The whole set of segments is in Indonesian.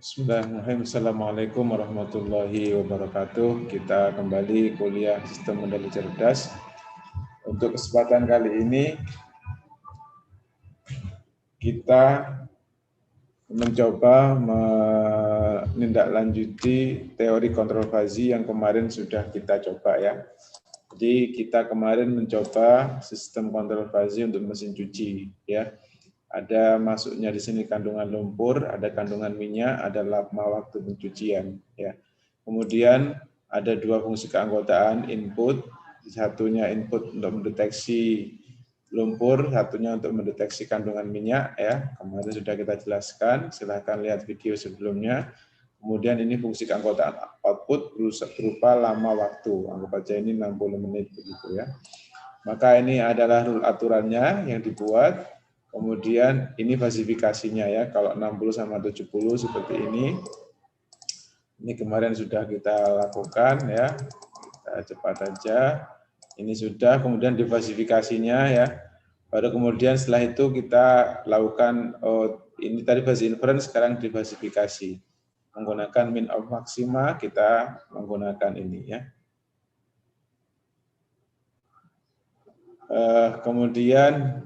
Bismillahirrahmanirrahim. Assalamualaikum warahmatullahi wabarakatuh. Kita kembali kuliah Sistem Kendali Cerdas. Untuk kesempatan kali ini kita mencoba menindaklanjuti teori kontrol fazi yang kemarin sudah kita coba ya. Jadi kita kemarin mencoba sistem kontrol fazi untuk mesin cuci ya. Ada masuknya di sini kandungan lumpur, ada kandungan minyak, ada lama waktu pencucian. Ya. Kemudian ada dua fungsi keanggotaan input, satunya input untuk mendeteksi lumpur, satunya untuk mendeteksi kandungan minyak. Ya. Kemarin sudah kita jelaskan, silahkan lihat video sebelumnya. Kemudian ini fungsi keanggotaan output berupa lama waktu, anggap aja ini 60 menit begitu ya. Maka ini adalah rule aturannya yang dibuat. Kemudian ini fasifikasinya ya, kalau 60 sama 70 seperti ini. Ini kemarin sudah kita lakukan ya, kita cepat aja. Ini sudah, kemudian difasifikasinya ya. Baru kemudian setelah itu kita lakukan, ini tadi fase inference, sekarang difasifikasi. Menggunakan min of maksima, kita menggunakan ini ya. Kemudian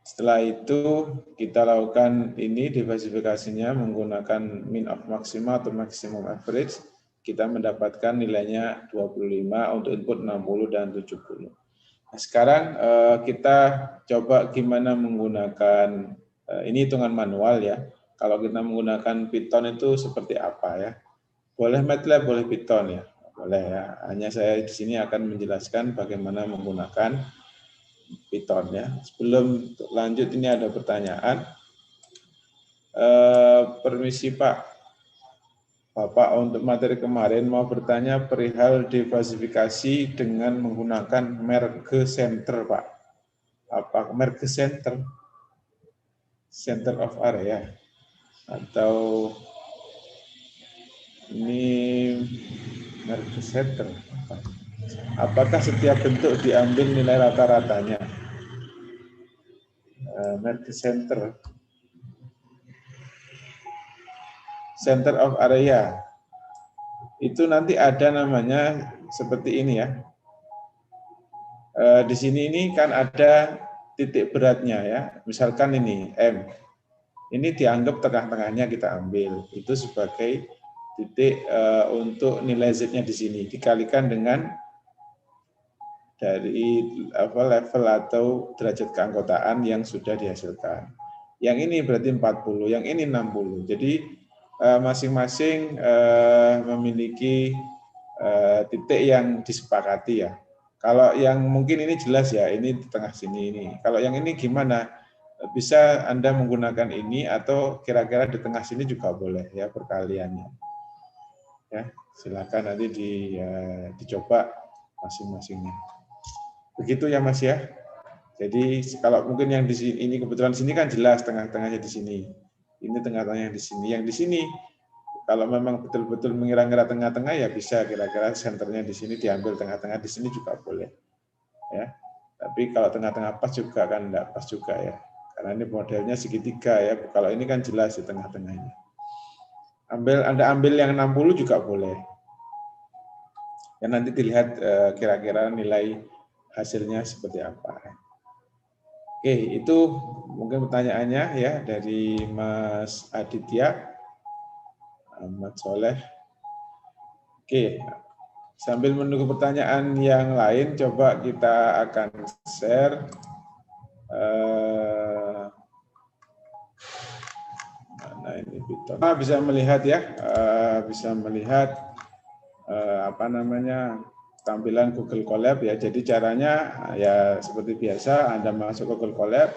setelah itu kita lakukan ini difasifikasinya menggunakan min of maxima atau maximum average. Kita mendapatkan nilainya 25 untuk input 60 dan 70. Nah, sekarang kita coba gimana menggunakan, ini hitungan manual ya. Kalau kita menggunakan Python itu seperti apa ya. Boleh MATLAB, boleh Python ya. Boleh ya. Hanya saya di sini akan menjelaskan bagaimana menggunakan Python ya. Sebelum lanjut ini ada pertanyaan. Permisi Pak, Bapak untuk materi kemarin mau bertanya perihal defasifikasi dengan menggunakan merge center Pak. Apa merge center? Center of area atau ini merge center? Apakah setiap bentuk diambil nilai rata-ratanya? Merge center. Center of area. Itu nanti ada namanya seperti ini ya. Di sini ini kan ada titik beratnya ya. Misalkan ini M. Ini dianggap tengah-tengahnya kita ambil. Itu sebagai titik untuk nilai Z-nya di sini. Dikalikan dengan dari level atau derajat keanggotaan yang sudah dihasilkan. Yang ini berarti 40, yang ini 60. Jadi masing-masing memiliki titik yang disepakati ya. Kalau yang mungkin ini jelas ya, ini di tengah sini ini. Kalau yang ini gimana? Bisa Anda menggunakan ini atau kira-kira di tengah sini juga boleh ya perkaliannya. Ya, silakan nanti dicoba masing-masingnya. Begitu ya Mas ya. Jadi kalau mungkin yang di sini ini kebetulan sini kan jelas tengah-tengahnya di sini. Ini tengah-tengahnya di sini. Yang di sini kalau memang betul-betul mengira-ngira tengah-tengah ya bisa kira-kira senternya di sini diambil tengah-tengah, di sini juga boleh. Ya. Tapi kalau tengah-tengah pas juga kan enggak pas juga ya. Karena ini modelnya segitiga ya. Kalau ini kan jelas di tengah-tengahnya. Anda ambil yang 60 juga boleh. Ya nanti dilihat kira-kira nilai hasilnya seperti apa. Oke, itu mungkin pertanyaannya ya dari Mas Aditya. Ahmad Soleh. Oke, sambil menunggu pertanyaan yang lain, coba kita akan share. Mana ini Python? Bisa melihat ya, bisa melihat apa namanya tampilan Google Colab ya. Jadi caranya ya seperti biasa, Anda masuk Google Colab,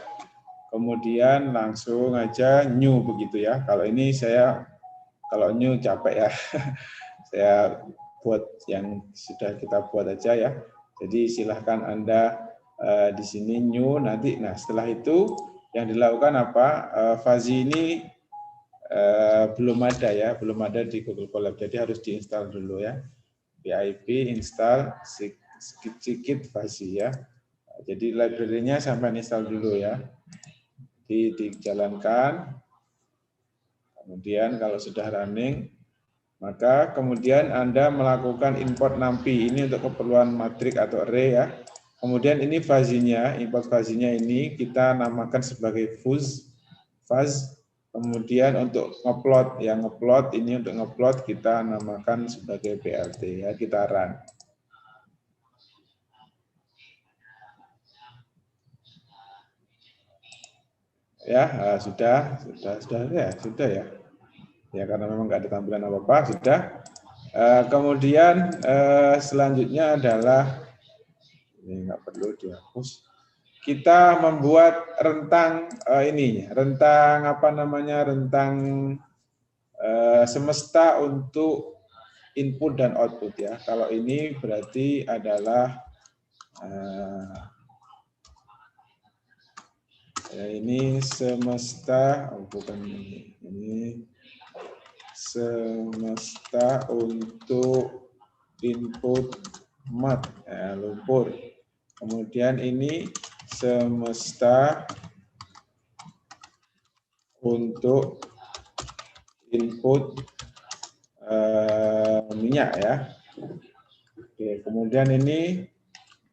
kemudian langsung aja new begitu ya. Kalau ini kalau new capek ya. Saya buat yang sudah kita buat aja ya. Jadi silahkan Anda di sini new nanti. Nah setelah itu yang dilakukan apa? Fazi ini belum ada ya, belum ada di Google Colab. Jadi harus diinstal dulu ya. pip install sedikit Fazi ya. Jadi library-nya sampai install dulu ya. Dijalankan. Kemudian kalau sudah running, maka kemudian Anda melakukan import NumPy. Ini untuk keperluan matrik atau array ya. Kemudian ini fuzzy-nya, import fuzzy-nya ini kita namakan sebagai fuzz. Kemudian untuk ngeplot, yang ngeplot ini untuk ngeplot kita namakan sebagai PLT ya, kita run. Ya, sudah ya. Ya karena memang nggak ada tampilan apa-apa, sudah. Kemudian selanjutnya adalah ini nggak perlu dihapus. Kita membuat rentang rentang apa namanya, rentang semesta untuk input dan output ya. Kalau ini berarti adalah ini semesta, bukan ini semesta untuk input mat lumpur. Kemudian ini semesta untuk input minyak ya. Oke, kemudian ini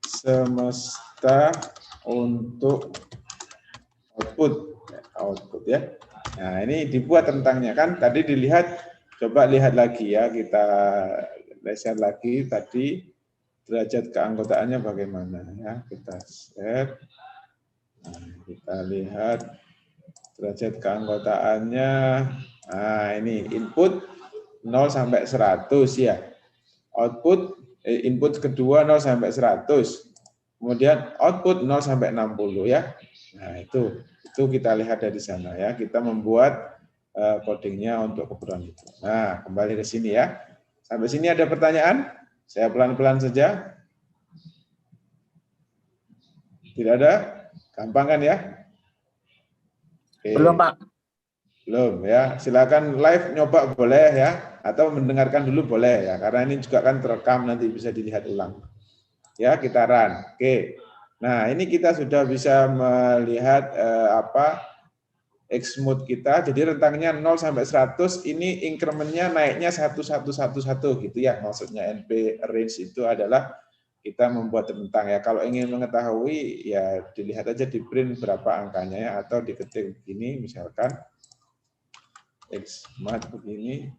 semesta untuk output ya. Nah, ini dibuat rentangnya kan tadi dilihat, coba lihat lagi ya, kita share lagi tadi derajat keanggotaannya bagaimana ya, kita share. Nah, kita lihat derajat keanggotaannya. Nah, ini input 0 sampai 100 ya. Output input kedua 0 sampai 100. Kemudian output 0 sampai 60 ya. Nah, itu kita lihat dari sana ya. Kita membuat codingnya untuk keperluan itu. Nah, kembali ke sini ya. Sampai sini ada pertanyaan? Saya pelan-pelan saja. Tidak ada? Gampang kan ya? Oke. Belum, Pak. Belum ya. Silakan live nyoba boleh ya, atau mendengarkan dulu boleh ya, karena ini juga kan terekam nanti bisa dilihat ulang. Ya, kita run. Oke. Nah, ini kita sudah bisa melihat Xmode kita. Jadi rentangnya 0 sampai 100, ini incrementnya naiknya 1 gitu ya. Maksudnya NP range itu adalah kita membuat rentang ya. Kalau ingin mengetahui ya dilihat aja di print berapa angkanya ya, atau diketik begini misalkan Xmode begini.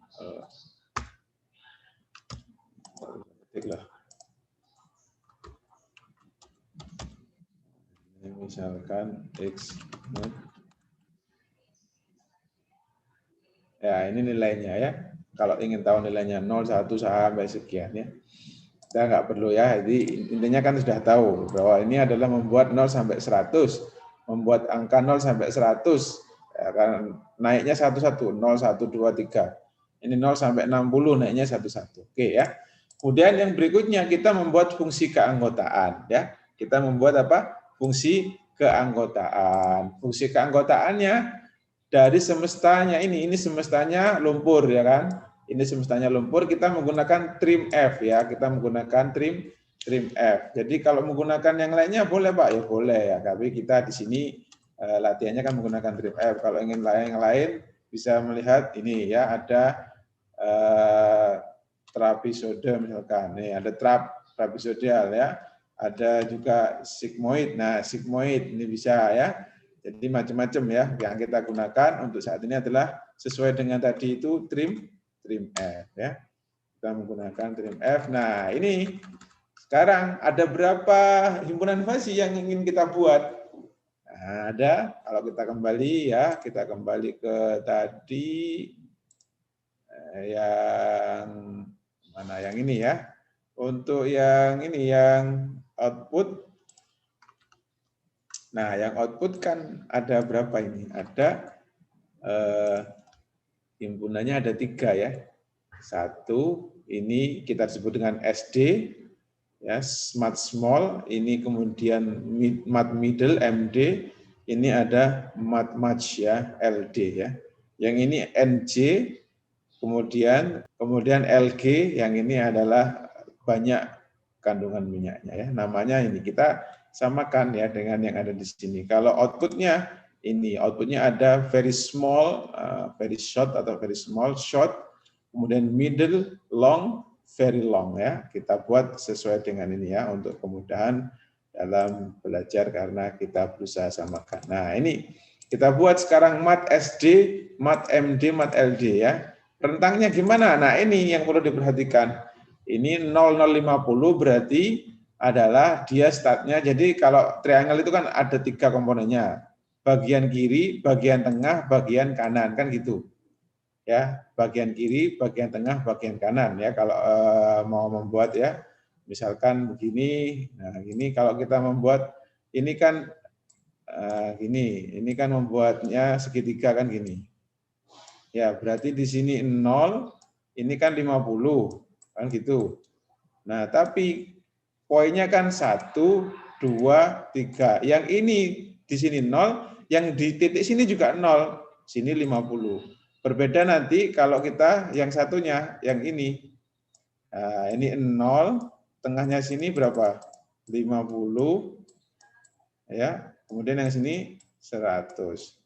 Ketiklah. Ini misalkan Xmode. Ya, ini nilainya ya. Kalau ingin tahu nilainya 0, 1 sampai sekian ya. Kita nggak perlu ya. Jadi intinya kan sudah tahu bahwa ini adalah membuat 0 sampai 100. Membuat angka 0 sampai 100. Ya, kan naiknya 1, 0, 1, 2, 3. Ini 0 sampai 60 naiknya 1. Oke ya. Kemudian yang berikutnya kita membuat fungsi keanggotaan ya. Kita membuat apa? Fungsi keanggotaan. Fungsi keanggotaannya dari semestanya ini semestanya lumpur ya kan. Ini semestanya lumpur, kita menggunakan trim F ya, kita menggunakan trim F. Jadi kalau menggunakan yang lainnya boleh Pak, ya boleh ya. Tapi kita di sini latihannya kan menggunakan trim F. Kalau ingin yang lain bisa melihat ini ya, ada trapezoide misalkan. Nih ada trapezoidal ya. Ada juga sigmoid. Nah, sigmoid ini bisa ya. Jadi macam-macam ya yang kita gunakan untuk saat ini adalah sesuai dengan tadi itu trim F ya. Kita menggunakan trim F. Nah, ini sekarang ada berapa himpunan fuzzy yang ingin kita buat? Nah, ada. Kalau kita kembali ya, kita kembali ke tadi yang mana, yang ini ya. Untuk yang ini yang output. Nah, yang output kan ada berapa ini? Ada himpunannya ada 3 ya. 1 ini kita sebut dengan SD ya, Smart Small, ini kemudian Mat Middle MD, ini ada Mat Match ya, LD ya. Yang ini NJ, kemudian LG, yang ini adalah banyak kandungan minyaknya ya. Namanya ini kita samakan ya dengan yang ada di sini. Kalau outputnya ini outputnya ada very small, very short atau very small, short, kemudian middle, long, very long ya. Kita buat sesuai dengan ini ya untuk kemudahan dalam belajar karena kita berusaha samakan. Nah ini kita buat sekarang mat SD, mat MD, mat LD ya. Rentangnya gimana? Nah ini yang perlu diperhatikan. Ini 0050 berarti adalah dia startnya. Jadi kalau triangle itu kan ada 3 komponennya. Bagian kiri, bagian tengah, bagian kanan kan gitu. Ya, bagian kiri, bagian tengah, bagian kanan ya kalau mau membuat ya. Misalkan begini. Nah, ini kalau kita membuat ini kan gini, ini kan membuatnya segitiga kan gini. Ya, berarti di sini 0, ini kan 50 kan gitu. Nah, tapi poinnya kan 1, 2, 3. Yang ini di sini 0, yang di titik sini juga 0, sini 50. Berbeda nanti kalau kita yang satunya, yang ini. Nah, ini 0, tengahnya sini berapa? 50. Ya, kemudian yang sini 100.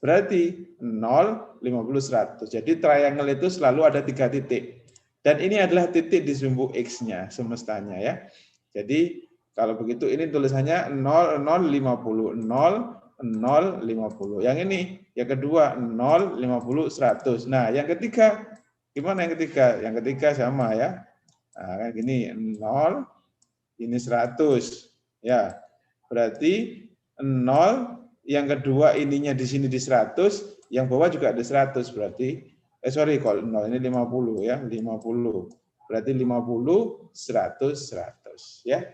Berarti 0, 50, 100. Jadi triangle itu selalu ada 3 titik. Dan ini adalah titik di sumbu X-nya semestanya ya. Jadi kalau begitu ini tulisannya 0, 0, 50, 0, 0, 50. Yang ini, yang kedua 0, 50, 100. Nah yang ketiga, gimana yang ketiga? Yang ketiga sama ya. Nah kayak gini, 0, ini 100. Ya, berarti 0, yang kedua ininya di sini di 100, yang bawah juga ada 100 berarti kalau 0 ini 50 ya, 50. Berarti 50, 100, 100 ya.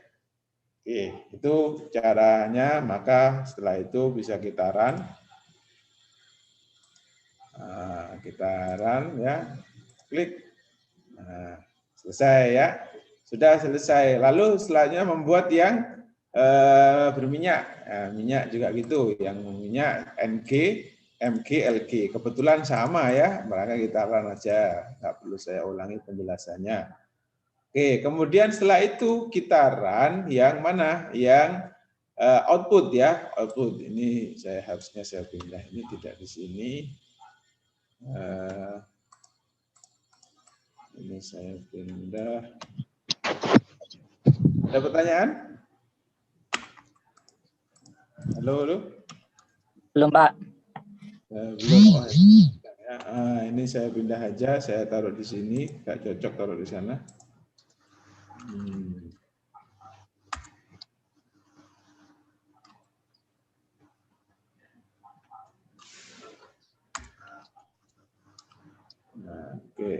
Oke, itu caranya, maka setelah itu bisa kita run. Nah, kita run ya. Klik. Nah, selesai ya. Sudah selesai. Lalu setelahnya membuat yang berminyak. Nah, minyak juga gitu, yang minyak NG, MG, LG. Kebetulan sama ya, maka kita run aja. Nggak perlu saya ulangi penjelasannya. Oke, kemudian setelah itu kita run yang mana? Yang output ya, output. Ini harusnya saya pindah. Ini tidak di sini. Ini saya pindah. Ada pertanyaan? Halo, halo. Belum, Pak. Belum. Oh, ini saya pindah aja, saya taruh di sini, nggak cocok taruh di sana. Nah, oke.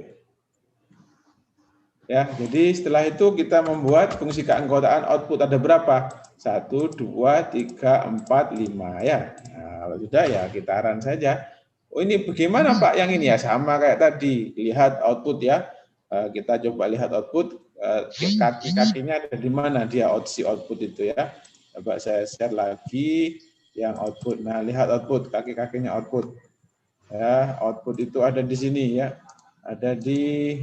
Ya, jadi setelah itu kita membuat fungsi keanggotaan output ada berapa? 1, 2, 3, 4, 5 ya. Nah, kalau sudah ya kita run saja. Oh ini bagaimana Pak yang ini ya? Sama kayak tadi, lihat output ya. Kita coba lihat output, kaki-kakinya ada di mana dia si output itu ya. Coba saya share lagi yang output. Nah, lihat output, kaki-kakinya output. Ya, output itu ada di sini ya. Ada di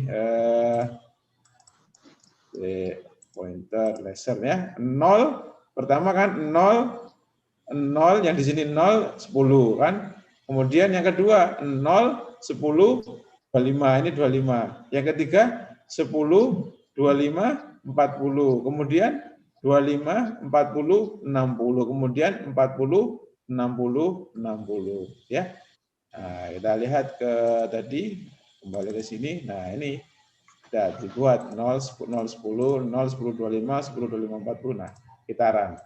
pointer laser ya. 0 pertama kan 0 yang di sini 0 10 kan. Kemudian yang kedua 0 10 25 ini 25. Yang ketiga 10 25 40. Kemudian 25 40 60. Kemudian 40 60 60 ya. Nah, kita lihat ke tadi kembali ke sini. Nah, ini sudah dibuat 0, 10, 0, 10, 25, 10, 25, 40. Nah, kita run.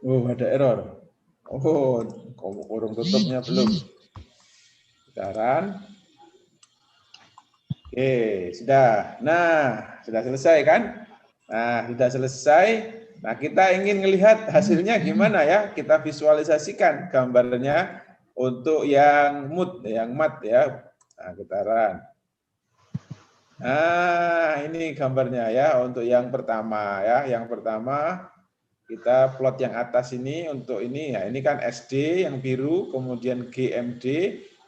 Oh, ada error. Oh, kurung tutupnya belum. Kita run. Oke, sudah. Nah, sudah selesai kan? Nah, sudah selesai. Nah, kita ingin melihat hasilnya gimana ya? Kita visualisasikan gambarnya untuk yang mat ya. Nah, kita run. Nah, ini gambarnya ya untuk yang pertama ya. Yang pertama kita plot yang atas ini untuk ini ya. Ini kan SD yang biru, kemudian GMD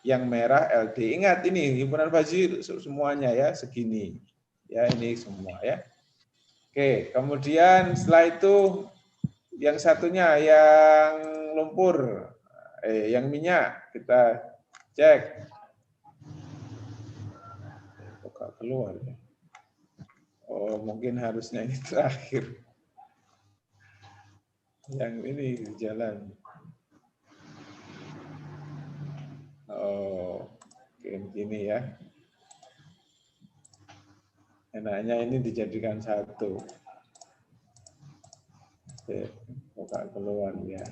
yang merah LD. Ingat ini himpunan Fajri semuanya ya segini. Ya, ini semua ya. Oke, kemudian setelah itu yang satunya yang lumpur, yang minyak kita cek. Kok keluar ya? Oh, mungkin harusnya ini terakhir. Yang ini jalan. Oh, gini ya. Enaknya ini dijadikan satu. Kok keluar ya.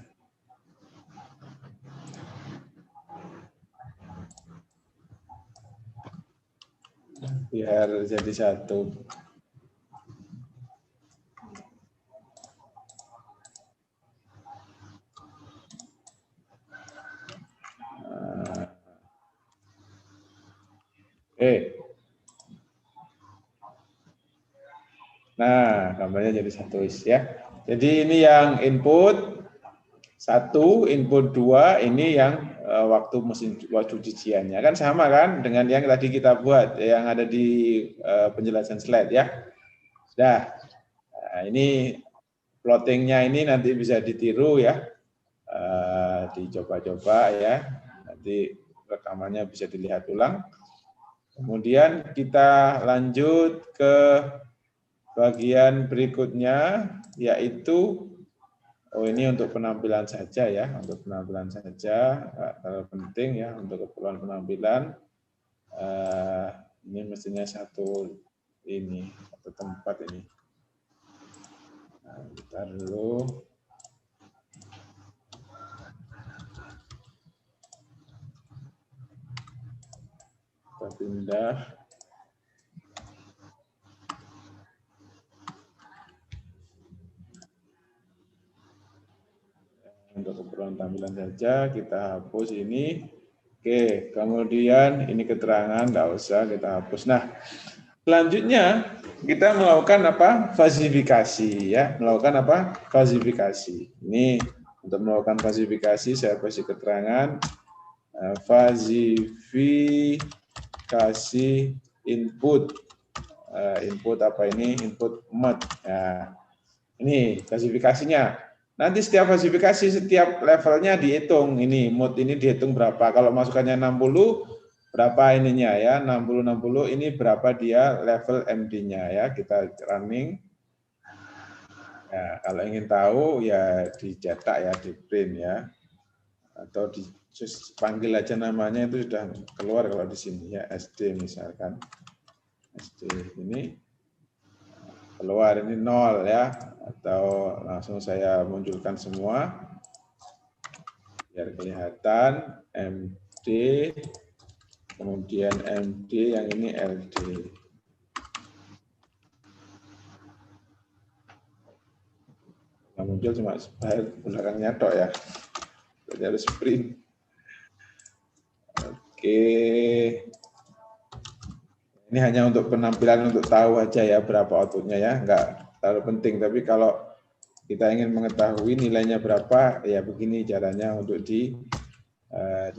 Biar jadi satu. Nah, gambarnya jadi satu ya. Jadi ini yang input 1, input 2, ini yang waktu mesin cuciannya. Kan sama kan dengan yang tadi kita buat, yang ada di penjelasan slide ya. Sudah. Nah, ini plottingnya ini nanti bisa ditiru ya. Dicoba-coba ya. Nanti rekamannya bisa dilihat ulang. Kemudian kita lanjut ke bagian berikutnya, yaitu ini untuk penampilan saja ya, untuk penampilan saja, nggak terlalu penting ya untuk keperluan penampilan. Ini mestinya satu tempat ini. Nah, kita dulu. Kita pindah. Untuk keperluan tampilan saja, kita hapus ini. Oke, kemudian ini keterangan, nggak usah kita hapus. Nah, selanjutnya kita melakukan apa? Fasifikasi ya, melakukan apa? Fasifikasi. Ini untuk melakukan fasifikasi saya kasih keterangan fasifikasi input. Input apa ini? Input mod. Nah, ini fasifikasinya. Nanti setiap fasifikasi, setiap levelnya dihitung. Ini mod ini dihitung berapa. Kalau masukannya 60, berapa ininya ya, 60 ini berapa dia level MD-nya ya, kita running. Ya, kalau ingin tahu ya dicetak ya, di print ya, atau dipanggil aja namanya itu sudah keluar kalau di sini ya, SD misalkan, SD ini keluar ini 0 ya, atau langsung saya munculkan semua biar kelihatan MD. Kemudian MD, yang ini LD. Yang muncul cuma belakangnya tok ya. Jadi harus print. Oke. Ini hanya untuk penampilan, untuk tahu aja ya berapa outputnya ya. Enggak terlalu penting. Tapi kalau kita ingin mengetahui nilainya berapa, ya begini caranya untuk di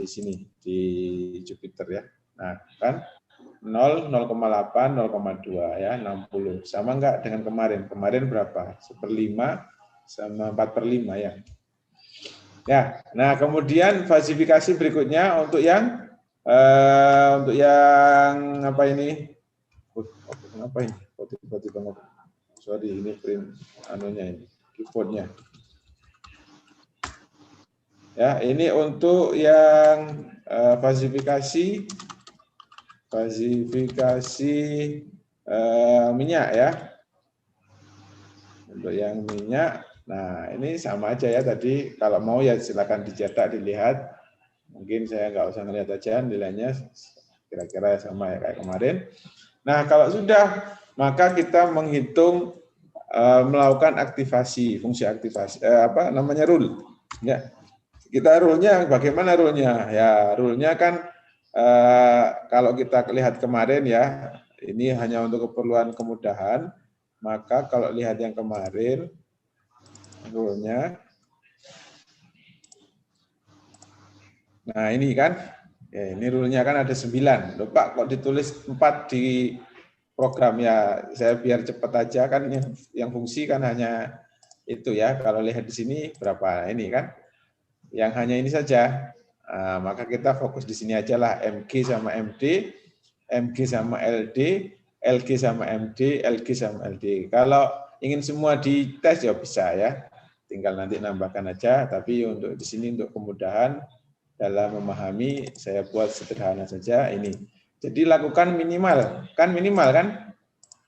sini, di Jupyter ya. Nah, kan 0, 0,8, 0,2 ya, 60. Sama enggak dengan kemarin? Kemarin berapa? 1/5 sama 4/5 ya. Ya, nah kemudian fasifikasi berikutnya untuk yang apa ini? Kenapa ini? Tiba-tiba sorry, ini print anunya ini, keyboardnya. Ya, ini untuk yang fasifikasi minyak ya. Untuk yang minyak, nah ini sama aja ya tadi. Kalau mau ya silakan dicetak, dilihat. Mungkin saya nggak usah ngelihat aja nilainya, kira-kira sama ya kayak kemarin. Nah kalau sudah, maka kita menghitung melakukan aktivasi, fungsi aktivasi, apa namanya rule. Ya, kita rule-nya bagaimana rule-nya? Ya rule-nya kan kalau kita lihat kemarin ya, ini hanya untuk keperluan kemudahan. Maka kalau lihat yang kemarin, rule-nya, nah ini kan, ya ini rule-nya kan ada 9. Loh Pak, kok ditulis 4 di program ya? Saya biar cepat aja kan, yang fungsi kan hanya Itu ya, kalau lihat di sini berapa ini kan? Yang hanya ini saja. Nah, maka kita fokus di sini aja lah, MG sama MD, MG sama LD, LG sama MD, LG sama LD. Kalau ingin semua dites ya bisa ya, tinggal nanti nambahkan aja. Tapi untuk di sini untuk kemudahan dalam memahami, saya buat sederhana saja ini. Jadi lakukan minimal kan,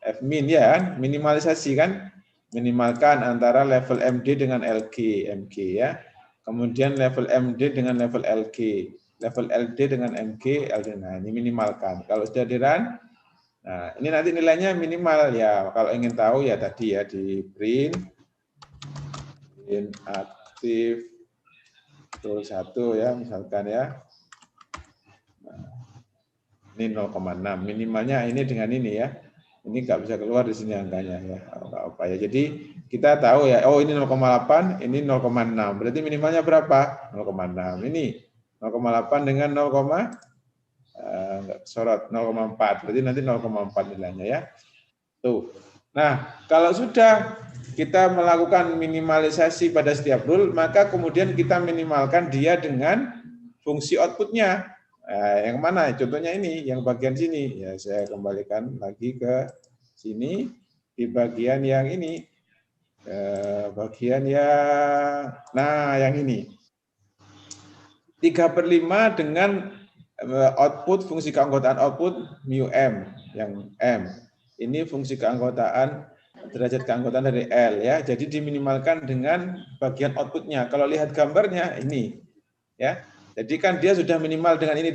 F min ya kan, minimalisasi kan, minimalkan antara level MD dengan LG, MG ya. Kemudian level MD dengan level LG, level LD dengan MG, LD. Nah, ini minimalkan. Kalau sudah di-run, nah ini nanti nilainya minimal ya. Kalau ingin tahu ya tadi ya di print aktif tool 1 ya misalkan ya. Nah, ini 0,6 minimalnya ini dengan ini ya. Ini nggak bisa keluar di sini angkanya ya. Apa ya. Jadi kita tahu ya, oh ini 0,8, ini 0,6. Berarti minimalnya berapa? 0,6. Ini 0,8 dengan 0, sorot 0,4. Berarti nanti 0,4 nilainya ya. Tuh. Nah, kalau sudah kita melakukan minimalisasi pada setiap rule, maka kemudian kita minimalkan dia dengan fungsi outputnya. Nah, yang mana? Contohnya ini, yang bagian sini. Ya, saya kembalikan lagi ke sini di bagian yang ini. Bagian yang, nah yang ini. 3/5 dengan output, fungsi keanggotaan output mu M, yang M. Ini fungsi keanggotaan, derajat keanggotaan dari L ya. Jadi diminimalkan dengan bagian outputnya. Kalau lihat gambarnya ini, ya. Jadi kan dia sudah minimal dengan ini,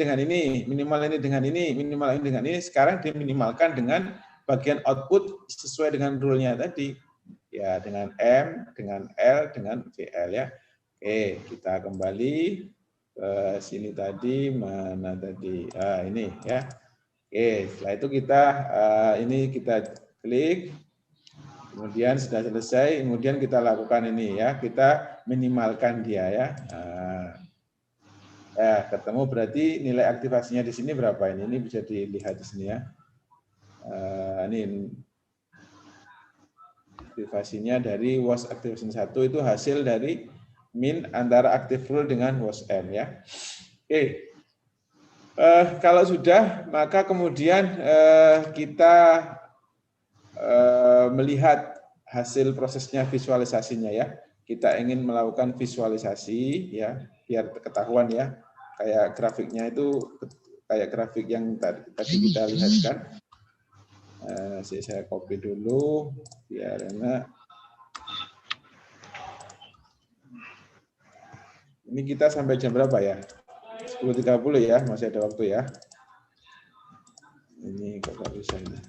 minimal ini dengan ini, minimal ini dengan ini. Sekarang diminimalkan dengan bagian output sesuai dengan rule-nya tadi. Ya, dengan M, dengan L, dengan VL ya. Oke, kita kembali ke sini tadi, mana tadi? Ini ya. Oke, setelah itu kita ini kita klik. Kemudian sudah selesai, kemudian kita lakukan ini ya, kita minimalkan dia ya. Ketemu berarti nilai aktivasinya di sini berapa ini? Ini bisa dilihat di sini ya. Ini aktivasinya dari was activation 1 itu hasil dari min antara active rule dengan was M ya. Oke. Kalau sudah, maka kemudian kita melihat hasil prosesnya, visualisasinya ya. Kita ingin melakukan visualisasi ya, biar ketahuan ya. Kayak grafiknya itu kayak grafik yang tadi kita lihatkan. Saya copy dulu biar enak. Ini kita sampai jam berapa ya? 10.30 ya, masih ada waktu ya. Ini kok nggak bisa ini.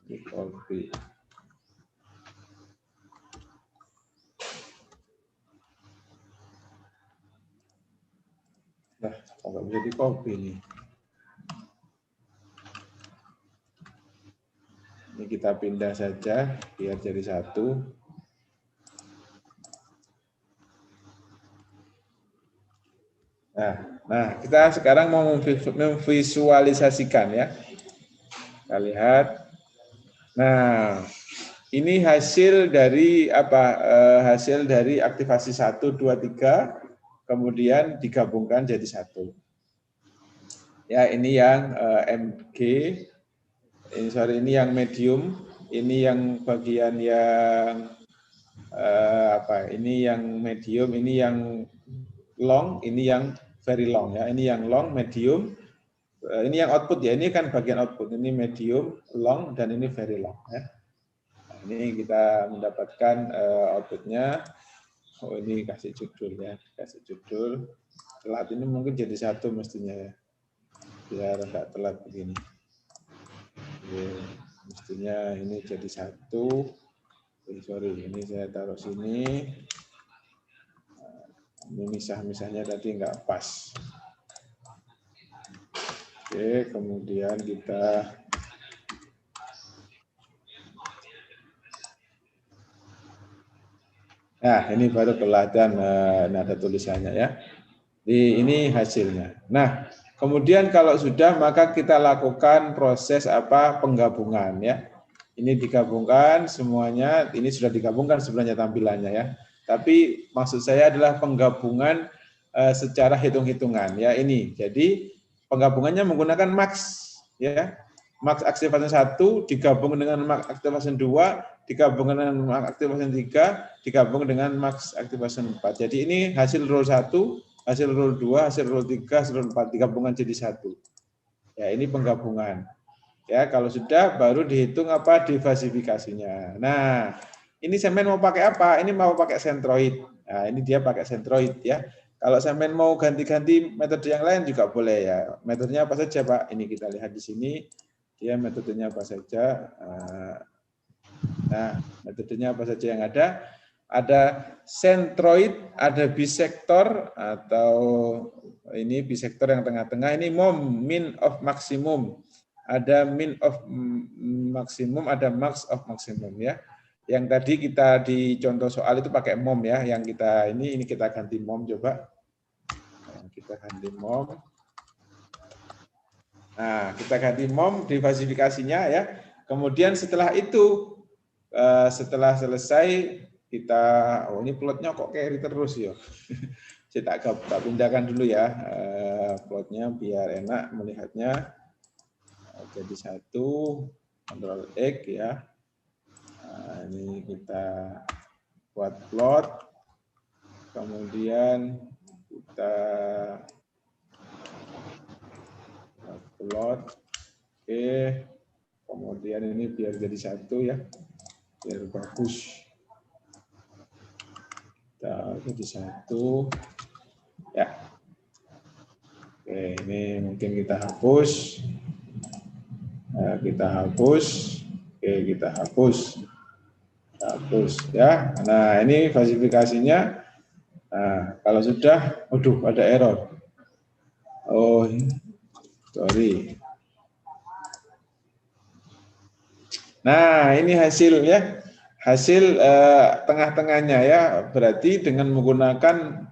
Ini copy. Nah, kok nggak bisa di copy nih. Ini kita pindah saja biar jadi satu. Nah, kita sekarang mau memvisualisasikan ya. Kita lihat. Nah, ini hasil dari apa? Hasil dari aktivasi 1, 2, 3, kemudian digabungkan jadi satu. Ya, ini yang MG. Ini yang medium, ini yang bagian yang ini yang medium, ini yang long, ini yang very long ya. Ini yang long, medium, ini yang output ya. Ini kan bagian output. Ini medium, long, dan ini very long ya. Nah, ini kita mendapatkan outputnya. Oh, ini kasih judul ya, kasih judul. Telat ini mungkin jadi satu mestinya ya, biar nggak telat begini. Oke. Mestinya ini jadi satu. Sorry, ini saya taruh sini. Ini misah-misahnya tadi nggak pas. Oke, kemudian kita ini baru teladan nada tulisannya ya. Ini hasilnya. Nah, Kemudian kalau sudah, maka kita lakukan proses penggabungan ya. Ini digabungkan semuanya, ini sudah digabungkan sebenarnya tampilannya ya. Tapi maksud saya adalah penggabungan secara hitung-hitungan ya ini. Jadi penggabungannya menggunakan max ya. Max activation 1 digabung dengan max activation 2, digabung dengan max activation 3, digabung dengan max activation 4. Jadi ini hasil rule 1, hasil rule 2, hasil rule 3, hasil rule 4 digabungan jadi 1. Ya, ini penggabungan. Ya, kalau sudah baru dihitung divasifikasinya. Nah, ini semen mau pakai apa? Ini mau pakai centroid. Nah, ini dia pakai centroid ya. Kalau semen mau ganti-ganti metode yang lain juga boleh ya. Metodenya apa saja, Pak? Ini kita lihat di sini. Dia metodenya apa saja. Nah, metodenya apa saja yang ada? Ada centroid, ada bisektor atau ini bisektor yang tengah-tengah. Ini min of maksimum. Ada min of maksimum, ada max of maksimum ya. Yang tadi kita di contoh soal itu pakai mom ya. Yang kita ini kita ganti mom coba. Kita ganti mom. Nah, kita ganti mom divasifikasinya ya. Kemudian setelah itu, setelah selesai kita, ini plotnya kok carry terus ya. Saya tak pindahkan dulu ya plotnya biar enak melihatnya. Jadi 1, Ctrl X ya. Nah, ini kita buat plot, kemudian kita plot, oke, kemudian ini biar jadi 1 ya, biar bagus. Kita jadi 1 ya. Oke, ini mungkin kita hapus. Kita hapus. Oke, kita hapus. Ya. Nah, ini falsifikasinya. Nah, kalau sudah, aduh, ada error. Oh, sorry. Nah, ini hasil ya. Hasil tengah-tengahnya ya. Berarti dengan menggunakan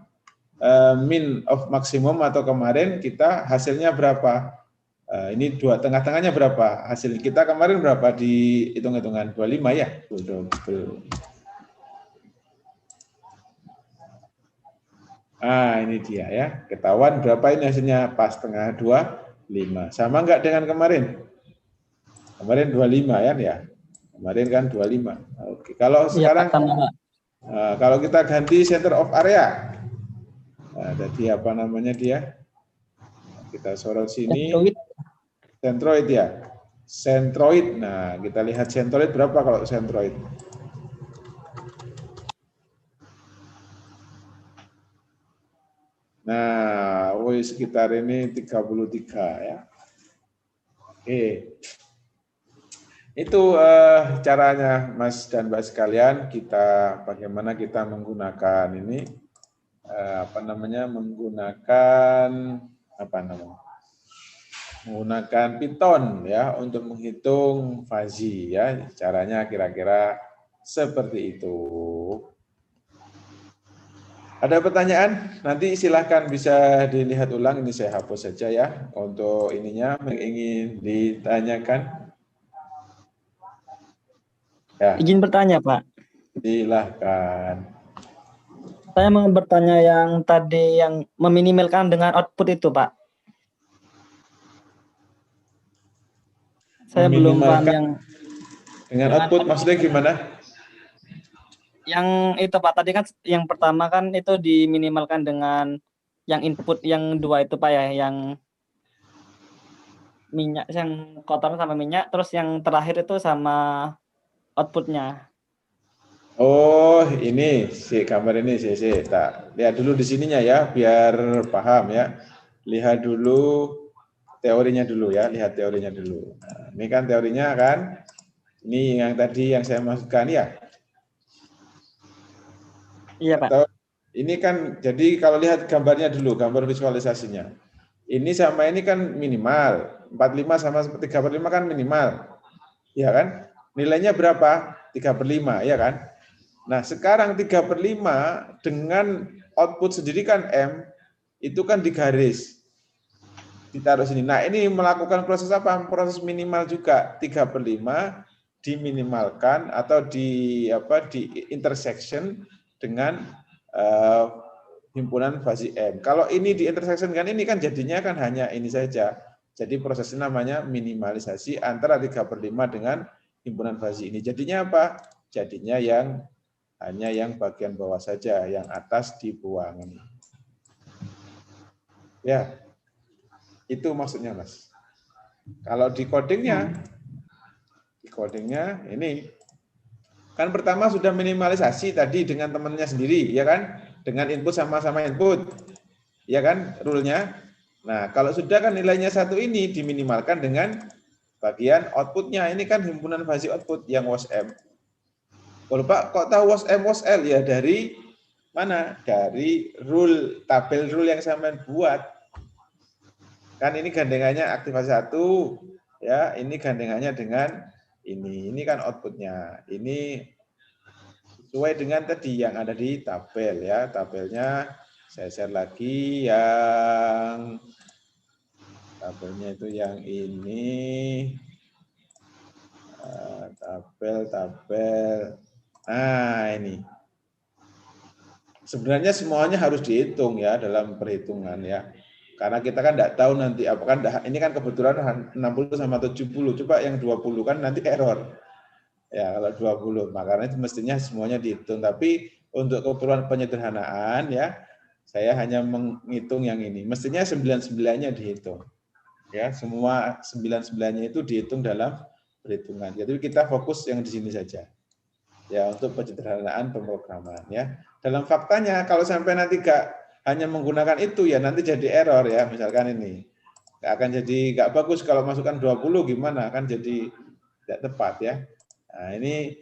min of maksimum atau kemarin kita hasilnya berapa? Ini tengah-tengahnya berapa? Hasil kita kemarin berapa di hitung-hitungan? 25 ya? Ini dia ya. Ketahuan berapa ini hasilnya? Pas tengah 25. Sama enggak dengan kemarin? Kemarin 25 ya? Kemarin kan 25. Oke. Kalau sekarang kalau kita ganti center of area. Jadi apa namanya dia? Kita sorot sini. Centroid ya. Centroid. Nah, kita lihat centroid berapa kalau centroid. Nah, sekitar ini 33 ya. Oke. Itu caranya Mas dan Mbak sekalian, bagaimana kita menggunakan ini menggunakan Python ya untuk menghitung fuzzy ya. Caranya kira-kira seperti itu. Ada pertanyaan? Nanti silahkan bisa dilihat ulang. Ini saya hapus saja ya untuk ininya yang ingin ditanyakan. Ya. Izin bertanya, Pak. Silahkan. Saya mau bertanya yang tadi yang meminimalkan dengan output itu, Pak. Saya belum paham yang dengan output maksudnya gimana? Yang itu Pak, tadi kan yang pertama kan itu diminimalkan dengan yang input yang 2 itu Pak ya, yang minyak, yang kotor sama minyak, terus yang terakhir itu sama outputnya. Oh, ini gambar ini tak lihat dulu di sininya ya, biar paham ya. Lihat dulu teorinya dulu ya, lihat teorinya dulu. Nah, ini kan teorinya kan, ini yang tadi yang saya maksudkan ya. Iya Pak. Atau ini kan, jadi kalau lihat gambarnya dulu, gambar visualisasinya. Ini sama ini kan minimal, 45 sama 3/5 kan minimal. Ya kan? Nilainya berapa? 3/5, ya kan? Nah, sekarang 3/5 dengan output sendiri kan M, itu kan digaris. ditaruh sini. Nah, ini melakukan proses apa? Proses minimal juga 3/5 diminimalkan atau di intersection dengan himpunan fasi M. Kalau ini di intersection kan ini kan jadinya kan hanya ini saja. Jadi prosesnya namanya minimalisasi antara 3/5 dengan himpunan fasi ini. Jadinya apa? Jadinya hanya yang bagian bawah saja, yang atas dibuang. Ya, itu maksudnya, Mas. Kalau di codingnya ini kan pertama sudah minimalisasi tadi dengan temannya sendiri, ya kan? Dengan input sama-sama input, ya kan? Rule-nya. Nah, kalau sudah kan nilainya 1 ini diminimalkan dengan bagian output-nya. Ini kan himpunan fasi output yang WOS-M. Kalau Pak, kok tahu WOS-M, WOS-L? Ya dari mana? Dari rule, tabel rule yang sampean buat. Kan ini gandengannya aktivasi 1, ya, ini gandengannya dengan ini kan outputnya. Ini sesuai dengan tadi yang ada di tabel, ya. Tabelnya saya share lagi yang tabelnya itu yang ini. Tabel. Nah, ini. Sebenarnya semuanya harus dihitung ya dalam perhitungan ya. Karena kita kan tidak tahu nanti apakah ini kan kebetulan 60 sama 70. Coba yang 20 kan nanti error. Ya, kalau 20. Makanya itu mestinya semuanya dihitung. Tapi untuk keperluan penyederhanaan ya, saya hanya menghitung yang ini. Mestinya 99-nya dihitung. Ya, semua 99-nya itu dihitung dalam perhitungan. Jadi kita fokus yang di sini saja. Ya, untuk penyederhanaan pemrograman ya. Dalam faktanya kalau sampai nanti hanya menggunakan itu ya nanti jadi error ya, misalkan ini. Akan jadi nggak bagus kalau masukkan 20 gimana, kan jadi tidak tepat ya. Nah, ini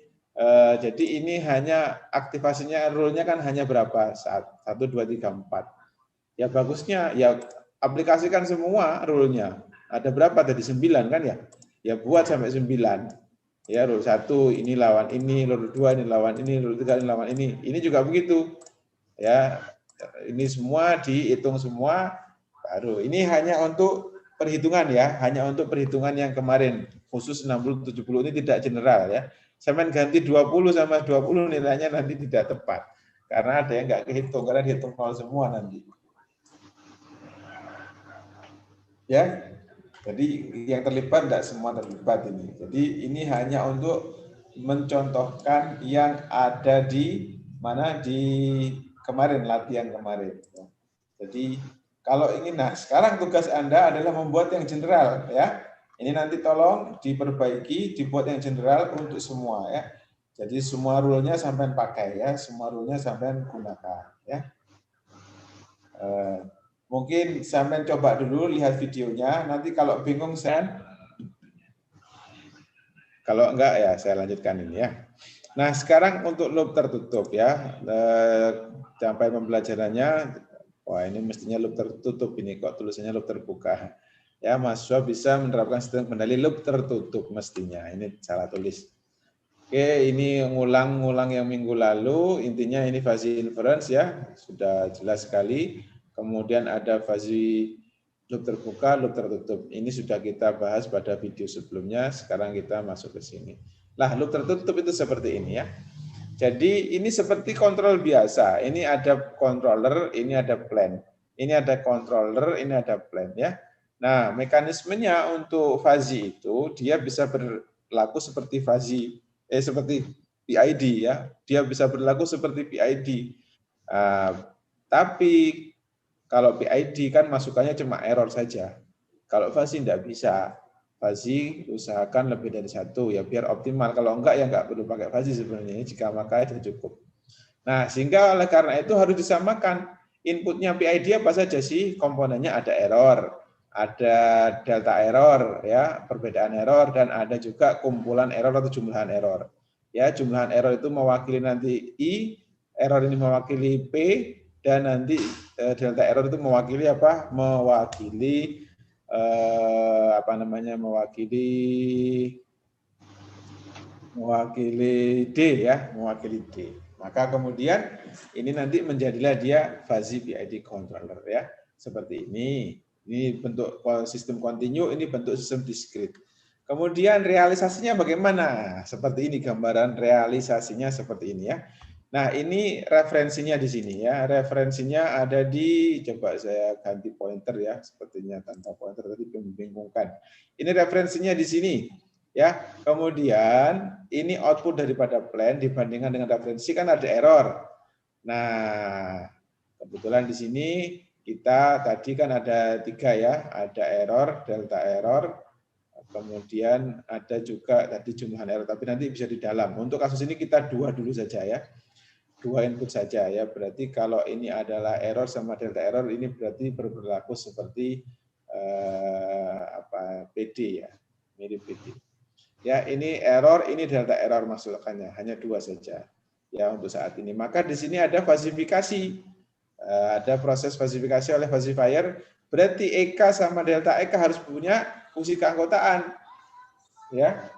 jadi ini hanya aktivasinya rule-nya kan hanya berapa saat 1 2 3 4. Ya bagusnya ya aplikasikan semua rule-nya. Ada berapa tadi 9 kan ya? Ya buat sampai 9. Ya, rule 1 ini lawan ini, rule 2 ini lawan ini, rule 3 ini lawan ini. Ini juga begitu. Ya, ini semua dihitung semua baru. Ini hanya untuk perhitungan ya, hanya untuk perhitungan yang kemarin. Khusus 60 70 ini tidak general ya. Sampai ganti 20 sama 20 nilainya nanti tidak tepat. Karena ada yang enggak kehitung, karena dihitung nol semua nanti. Ya. Jadi yang terlibat tidak semua terlibat ini. Jadi ini hanya untuk mencontohkan yang ada di mana di kemarin, latihan kemarin. Jadi kalau ingin, nah sekarang tugas Anda adalah membuat yang general ya. Ini nanti tolong diperbaiki, dibuat yang general untuk semua ya. Jadi semua rule-nya sampai pakai ya, semua rule-nya sampai gunakan ya. Mungkin sampai coba dulu lihat videonya, nanti kalau bingung kalau enggak ya saya lanjutkan ini ya. Nah sekarang untuk loop tertutup ya, sampai pembelajarannya, wah ini mestinya loop tertutup ini kok tulisannya loop terbuka. Ya mahasiswa bisa menerapkan sistem kendali loop tertutup mestinya, ini salah tulis. Oke, ini ngulang-ngulang yang minggu lalu, intinya ini fasi inference ya, sudah jelas sekali. Kemudian ada fasi loop terbuka, loop tertutup. Ini sudah kita bahas pada video sebelumnya, sekarang kita masuk ke sini. Nah, loop tertutup itu seperti ini ya. Jadi ini seperti kontrol biasa. Ini ada controller, ini ada plan. Ini ada controller, ini ada plan ya. Nah, mekanismenya untuk fuzzy itu dia bisa berlaku seperti fuzzy, seperti PID ya. Dia bisa berlaku seperti PID. Tapi kalau PID kan masukannya cuma error saja. Kalau fuzzy tidak bisa. Fuzzy usahakan lebih dari 1 ya biar optimal. Kalau enggak ya enggak perlu pakai fuzzy sebenarnya. Jika maka itu cukup. Nah sehingga oleh karena itu harus disamakan. Inputnya PID apa saja sih? Komponennya ada error, ada delta error ya, perbedaan error, dan ada juga kumpulan error atau jumlahan error. Ya jumlahan error itu mewakili nanti I, error ini mewakili P, dan nanti delta error itu mewakili apa? Mewakili mewakili D ya, mewakili D. Maka kemudian ini nanti menjadilah dia fuzzy PID controller ya, seperti ini. Ini bentuk sistem kontinu, ini bentuk sistem diskrit. Kemudian realisasinya bagaimana? Seperti ini gambaran realisasinya seperti ini ya. Nah, ini referensinya di sini ya. Referensinya ada di, coba saya ganti pointer ya, sepertinya tanpa pointer tadi membingungkan. Ini referensinya di sini ya. Kemudian ini output daripada plan dibandingkan dengan referensi kan ada error. Nah, kebetulan di sini kita tadi kan ada 3 ya, ada error, delta error, kemudian ada juga tadi jumlah error, tapi nanti bisa di dalam. Untuk kasus ini kita 2 dulu saja ya. 2 input saja ya. Berarti kalau ini adalah error sama delta error, ini berarti berlaku seperti PD ya, mirip PD. Ya, ini error, ini delta error masukannya, hanya 2 saja ya untuk saat ini. Maka di sini ada falsifikasi, ada proses falsifikasi oleh falsifier. Berarti EK sama delta EK harus punya fungsi keanggotaan, ya.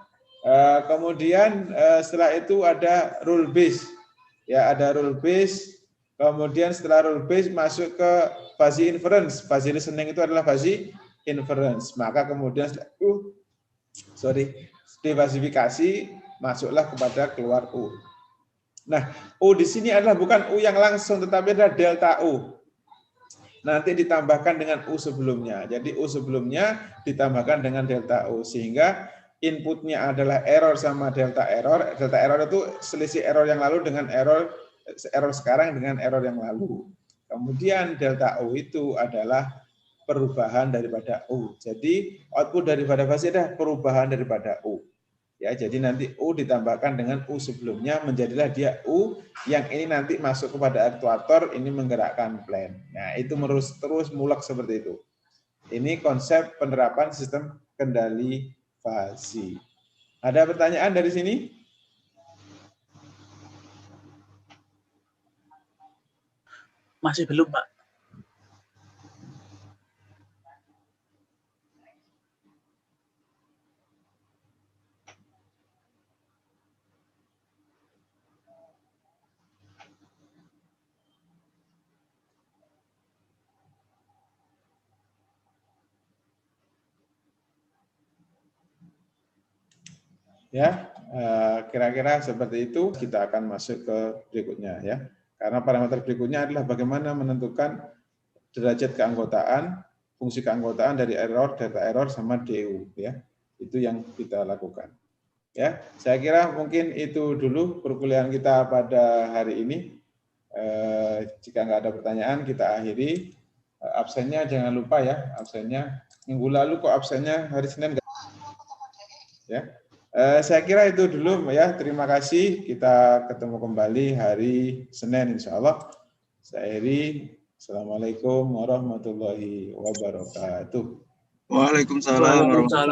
Kemudian setelah itu ada rule base. Ya, ada rule base, kemudian setelah rule base masuk ke fuzzy inference. Fuzzy listening itu adalah fuzzy inference. Maka kemudian defalsifikasi masuklah kepada keluar U. Nah, U di sini adalah bukan U yang langsung, tetapi adalah delta U. Nanti ditambahkan dengan U sebelumnya. Jadi U sebelumnya ditambahkan dengan delta U, sehingga inputnya adalah error sama delta error. Delta error itu selisih error yang lalu dengan error sekarang dengan error yang lalu. Kemudian delta U itu adalah perubahan daripada U. Jadi output daripada fase adalah perubahan daripada U. Ya, jadi nanti U ditambahkan dengan U sebelumnya, menjadilah dia U yang ini nanti masuk kepada aktuator, ini menggerakkan plan. Nah, itu terus mulak seperti itu. Ini konsep penerapan sistem kendali fasi. Ada pertanyaan dari sini? Masih belum, Pak. Ya, kira-kira seperti itu. Kita akan masuk ke berikutnya ya. Karena parameter berikutnya adalah bagaimana menentukan derajat keanggotaan, fungsi keanggotaan dari error, data error sama DU ya. Itu yang kita lakukan. Ya, saya kira mungkin itu dulu perkuliahan kita pada hari ini. Jika nggak ada pertanyaan, kita akhiri. Absennya jangan lupa ya, absennya minggu lalu kok absennya hari Senin nggak? Ya. Saya kira itu dulu ya. Terima kasih. Kita ketemu kembali hari Senin insya Allah. Saya akhiri. Assalamualaikum warahmatullahi wabarakatuh. Waalaikumsalam warahmatullahi wabarakatuh.